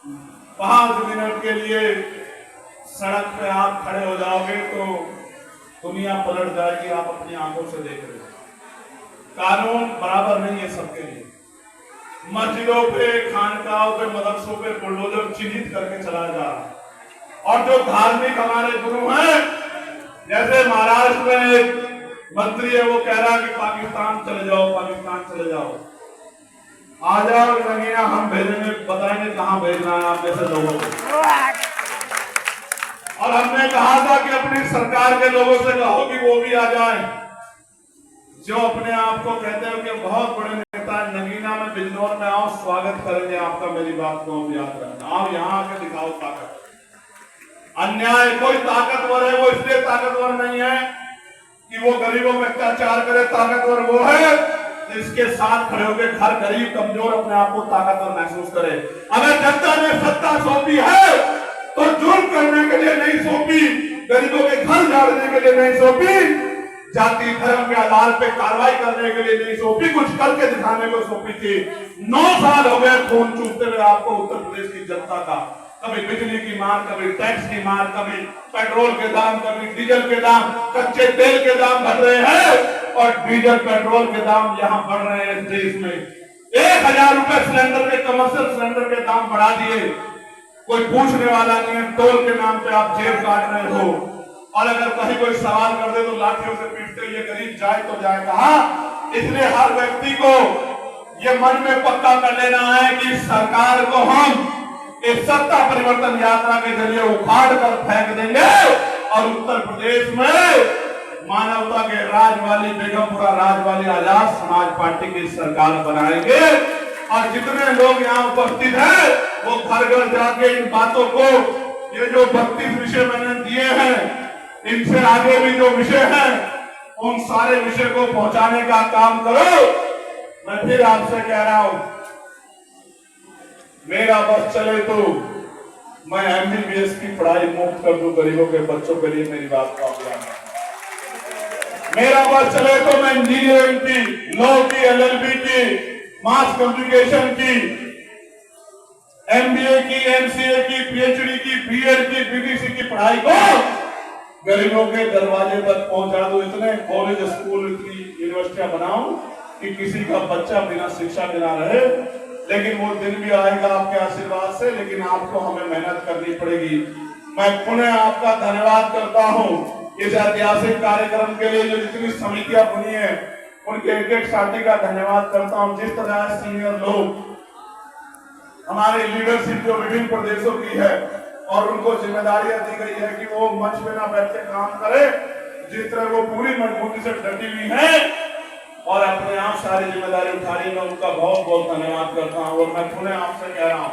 5 minute के लिए सड़क पे आप खड़े हो जाओगे तो दुनिया पलट जाएगी, आप अपनी आंखों से देख रहे हो। कानून बराबर नहीं है सबके लिए। मस्जिदों पे, खानकाहों पे, मदरसों पे बुलडोजर चिन्हित करके चला जा रहा है। और जो धार्मिक हमारे गुरु हैं, जैसे महाराष्ट्र में एक मंत्री है, वो कह रहा है कि पाकिस्तान चले जाओ, पाकिस्तान चले जाओ। आ जाओ नगीना, हम भेजेंगे, बताएंगे कहां भेजना है आप जैसे लोगों को। और हमने कहा था कि अपनी सरकार के लोगों से कहो कि वो भी आ जाए, जो अपने आप को कहते हैं कि बहुत बड़े नेता। नगीना में, बिजनौर में आओ, स्वागत करेंगे आपका। मेरी बात को याद रखना, आप यहाँ आके दिखाओ ताकत। अन्याय, कोई ताकतवर है वो इसलिए ताकतवर नहीं है कि वो गरीबों में अत्याचार करे। ताकतवर वो है इसके साथ खड़े होकर हर गरीब कमजोर अपने आप को ताकतवर महसूस करे। अगर जनता ने सत्ता सौंपी है तो जुर्म करने के लिए नहीं सौंपी, गरीबों के घर झाड़ने के लिए नहीं सौंपी, जाति धर्म के आधार पे कार्रवाई करने के लिए नहीं सौंपी, कुछ करके दिखाने को सौंपी थी। 9 साल हो गए खून चूसते हुए आपको उत्तर प्रदेश की जनता का। कभी बिजली की मार, कभी टैक्स की मार, कभी पेट्रोल के दाम, कभी डीजल के दाम, कच्चे तेल के दाम बढ़ रहे हैं और डीजल पेट्रोल के दाम यहाँ बढ़ रहे हैं। इस देश में 1000 रुपए सिलेंडर के, कमर्शियल सिलेंडर के दाम बढ़ा दिए। कोई पूछने वाला नहीं है, टोल के नाम पे आप जेब काट रहे हो। और अगर कहीं कोई सवाल कर दे तो लाठियों से पीटते, ये गरीब जाए तो जाए कहां। इसलिए हर व्यक्ति को ये मन में पक्का कर लेना है कि सरकार को हम इस सत्ता परिवर्तन यात्रा के जरिए उखाड़ कर फेंक देंगे और उत्तर प्रदेश में मानवता के राज वाली, बेगमपुरा राज वाली आजाद समाज पार्टी की सरकार बनाएंगे। और जितने लोग यहाँ उपस्थित हैं वो घर घर जाके इन बातों को, ये जो 32 विषय मैंने दिए हैं, इनसे आगे भी जो विषय हैं उन सारे विषय को पहुंचाने का काम करो। मैं फिर आपसे कह रहा हूं, मेरा बस चले तो मैं MBBS की पढ़ाई मुफ्त कर दूं गरीबों के बच्चों के लिए। मेरी बात का मेरा बस चले तो मैं इंजीनियरिंग की, लॉ की, LLB की, मास कम्युनिकेशन की, MBA की, MCA की, PhD की, BEd की, BBC की पढ़ाई को गरीबों के दरवाजे तक पहुंचा दूं। इतने कॉलेज, स्कूल, इतनी यूनिवर्सिटियां बनाऊं कि किसी का बच्चा बिना शिक्षा के ना रहे। लेकिन वो दिन भी आएगा आपके आशीर्वाद से, लेकिन आपको हमें मेहनत करनी पड़ेगी। मैं पुनः आपका धन्यवाद करता हूं इस ऐतिहासिक कार्यक्रम के लिए। जो जितनी समितियां बनी है उनके एक साथी का धन्यवाद करता हूं। जिस तरह सीनियर लोग, हमारी लीडरशिप जो विभिन्न प्रदेशों की है और उनको जिम्मेदारियां दी गई है कि वो मंच में ना बैठ के काम करे, जिस तरह वो पूरी मजबूती से डटी हुई है और अपने आप सारी जिम्मेदारी उठा रही है, मैं उनका बहुत बहुत धन्यवाद करता हूं। और मैं पुनः आपसे कह रहा हूं